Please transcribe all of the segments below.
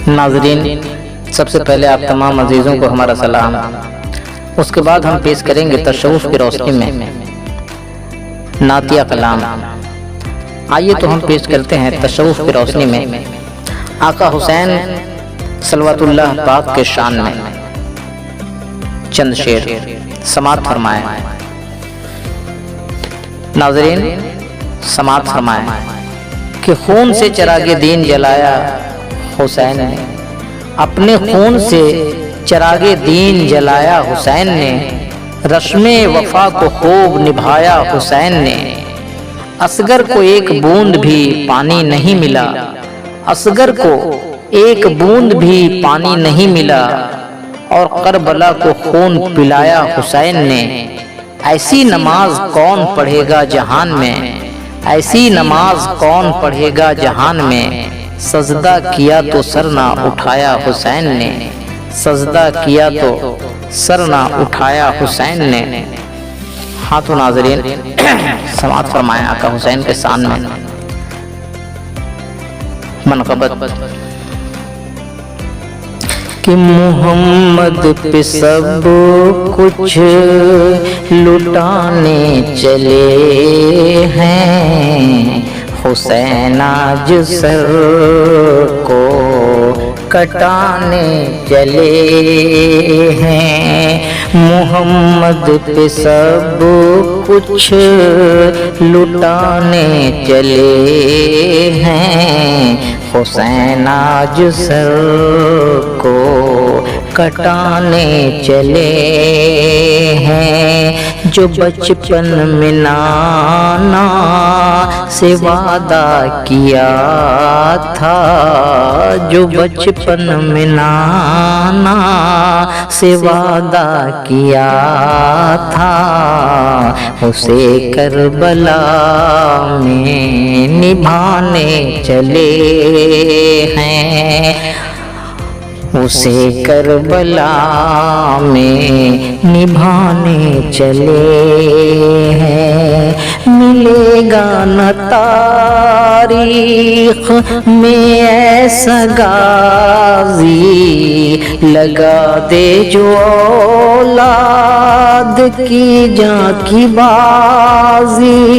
ناظرین، سب سے پہلے آپ تمام عزیزوں کو ہمارا سلام۔ اس کے بعد ہم پیش کریں گے تصوف کی روشنی میں نعتیہ کلام۔ آئیے تو ہم پیش کرتے ہیں تصوف کی روشنی میں آقا حسین صلوات اللہ پاک کے شان میں چند شعر سماعت فرمائیں۔ ناظرین سماعت فرمائیں کہ خون سے چراغ دین جلایا حسین نے، اپنے خون سے چراغ دین جلایا حسین نے، رسم وفا کو خوب نبھایا حسین نے۔ اصغر کو ایک بوند بھی پانی نہیں ملا، اصغر کو ایک بوند بھی پانی نہیں ملا، اور کربلا کو خون پلایا حسین نے۔ ایسی نماز کون پڑھے گا جہان میں، ایسی نماز کون پڑھے گا جہان میں، سجدہ کیا تو سر نہ اٹھایا حسین نے، سجدہ کیا تو سر نہ اٹھایا حسین نے۔ ہاں تو ناظرین سماعت فرمائیں آقا حسین کے شان میں منقبت کہ محمد پہ سب کچھ لٹانے چلے ہیں، حسین آج سر کو کٹانے چلے ہیں، محمد پہ سب کچھ لٹانے چلے ہیں، حسین آج سر کو کٹانے چلے ہیں۔ جو بچپن میں نانا سے وعدہ کیا تھا، جو بچپن میں نانا سے وعدہ کیا تھا، اسے کربلا میں نبھانے چلے ہیں، اسے کربلا میں نبھانے چلے ہیں۔ ملے گا نہ تاریخ میں ایسا غازی، لگا دے جو اولاد کی جان کی بازی،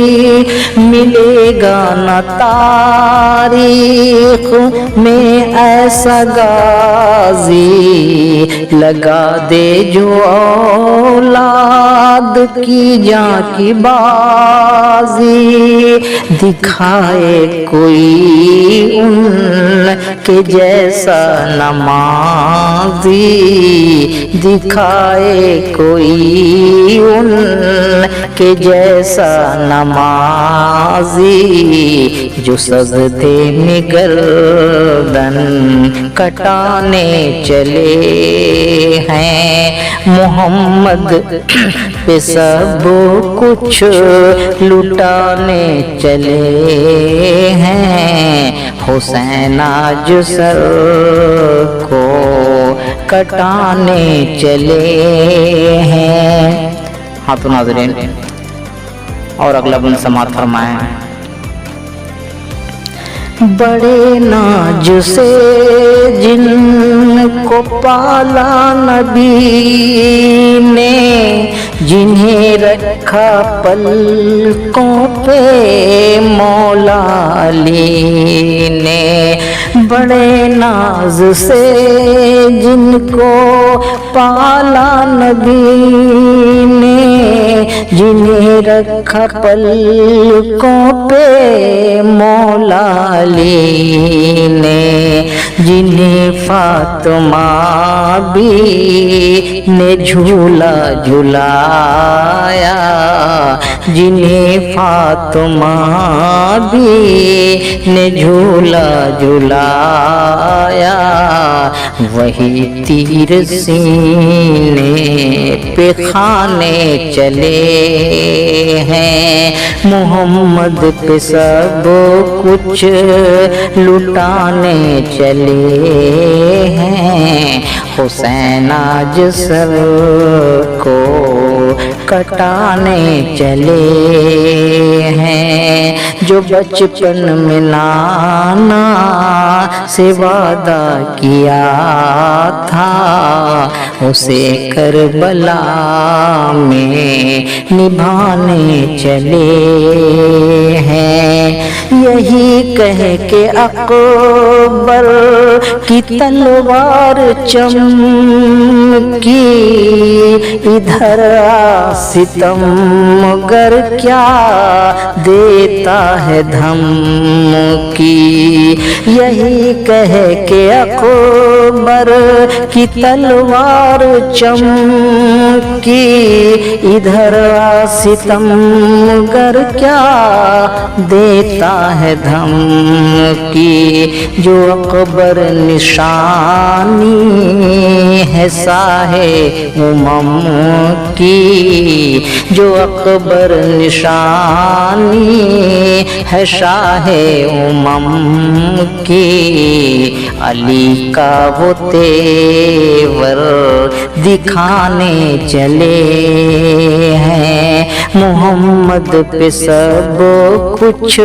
ملے گا نہ تاریخ میں ایسا غازی، لگا دے جو اولاد کی جان کی بازی، دکھائے کوئی ان کے جیسا نمازی، دکھائے کوئی ان کے جیسا نمازی، جو سجدے میں گردن کٹانے چلے ہیں، محمد پہ سب کچھ لٹانے چلے ہیں، حسین آج سر کو کٹانے چلے ہیں۔ ہاں تو ناظرین اور اگلا بند سماعت فرمائیں۔ بڑے ناج سے جن کو پالا نبی نے، جنہیں رکھا پلکوں پہ مولا علی نے، بڑے ناز سے جن کو پالا نبی نے، جنہیں رکھا پلکوں پہ مولا علی نے، جنہیں فاطمہ بھی نے جھولا جھلایا، جنہیں فاطمہ بھی نے جھولا جھلایا، وہی تیر سینے پہ کھانے چلے ہیں، محمد پہ سب کچھ لٹانے چلے ہیں، حسین آج سر کو کٹانے چلے ہیں، جو بچپن میں نانا سے وعدہ کیا تھا اسے کربلا میں نبھانے چلے ہیں، یہی کہہ کے اکبر کی تلوار چمکی، ادھر ستم گر کیا دیتا ہے دھمکی، یہی کہہ کے اکبر کی تلوار چمکی، ادھر ستم گر کیا دیتا ہے دھمکی، جو اکبر نشانی ہے ساہ امم کی، جو اکبر نشانی ہے شاہ امم کی، علی کا وہ تیور دکھانے چلے ہیں، محمد پہ سب کچھ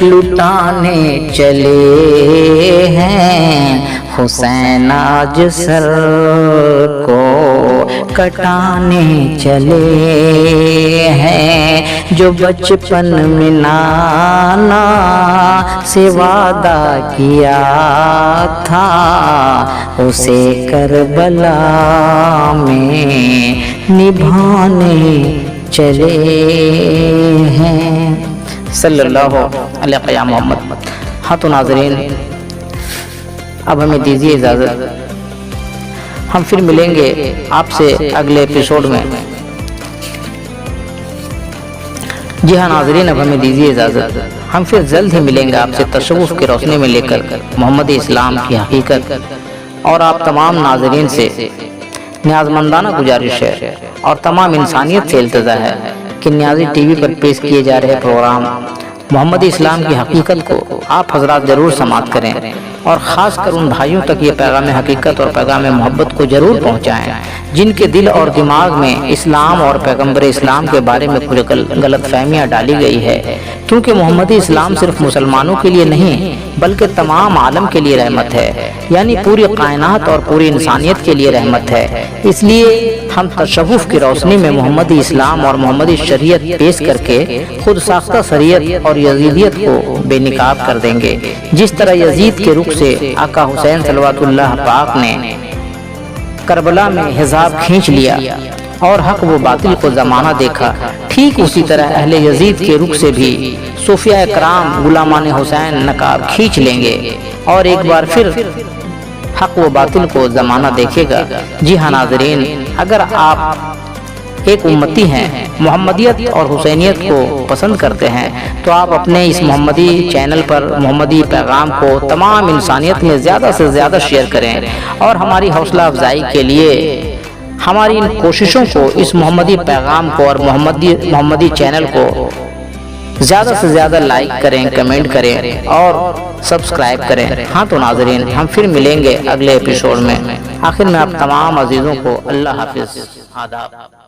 لٹانے چلے ہیں، حسین آج سر کو کٹانے چلے ہیں، جو بچپن میں نانا سے وعدہ کیا تھا اسے کربلا میں نبھانے چلے ہیں، صلی اللہ علیہ یا محمد۔ ہاں تو ناظرین، اب ہمیں دیجیے اجازت، ہم پھر ملیں گے آپ سے اگلے ایپیسوڈ میں۔ جی ہاں ناظرین، اب ہمیں دیجیے اجازت، ہم پھر جلد ہی ملیں گے آپ سے تصوف کی روشنی میں لے کر محمد اسلام کی حقیقت، اور آپ تمام ناظرین سے نیازمندانہ گزارش ہے اور تمام انسانیت سے التجا ہے کہ نیازی ٹی وی پر پیش کیے جا رہے پروگرام محمد اسلام کی حقیقت کو آپ حضرات ضرور سماعت کریں، اور خاص کر ان بھائیوں تک یہ پیغام حقیقت اور پیغام محبت کو ضرور پہنچائیں جن کے دل اور دماغ میں اسلام اور پیغمبر اسلام کے بارے میں کچھ غلط فہمیاں ڈالی گئی ہے، کیونکہ محمدی اسلام صرف مسلمانوں کے لیے نہیں بلکہ تمام عالم کے لیے رحمت ہے، یعنی پوری کائنات اور پوری انسانیت کے لیے رحمت ہے۔ اس لیے ہم تصوف کی روشنی میں محمدی اسلام اور محمدی شریعت پیش کر کے خود ساختہ شریعت اور یزیدیت کو بے نقاب کر دیں گے، جس طرح یزید کے رخ سے آقا حسین صلوات اللہ پاک نے کربلا میں حجاب کھینچ لیا اور حق و باطل کو زمانہ دیکھا، ٹھیک اسی طرح اہل یزید کے رخ سے بھی صوفیاء کرام غلامان حسین نقاب کھینچ لیں گے اور ایک بار پھر حق و باطل کو زمانہ دیکھے گا۔ جی ہاں ناظرین، اگر آپ ایک امتی ہیں، محمدیت اور حسینیت کو پسند کرتے ہیں، تو آپ اپنے اس محمدی چینل پر محمدی پیغام کو تمام انسانیت میں زیادہ سے زیادہ شیئر کریں، اور ہماری حوصلہ افزائی کے لیے ہماری ان کوششوں کو، اس محمدی پیغام کو اور محمدی چینل کو زیادہ سے زیادہ لائک کریں، کمنٹ کریں اور سبسکرائب کریں۔ ہاں تو ناظرین، ہم پھر ملیں گے اگلے ایپیسوڈ میں۔ آخر میں آپ تمام عزیزوں کو اللہ حافظ، آداب۔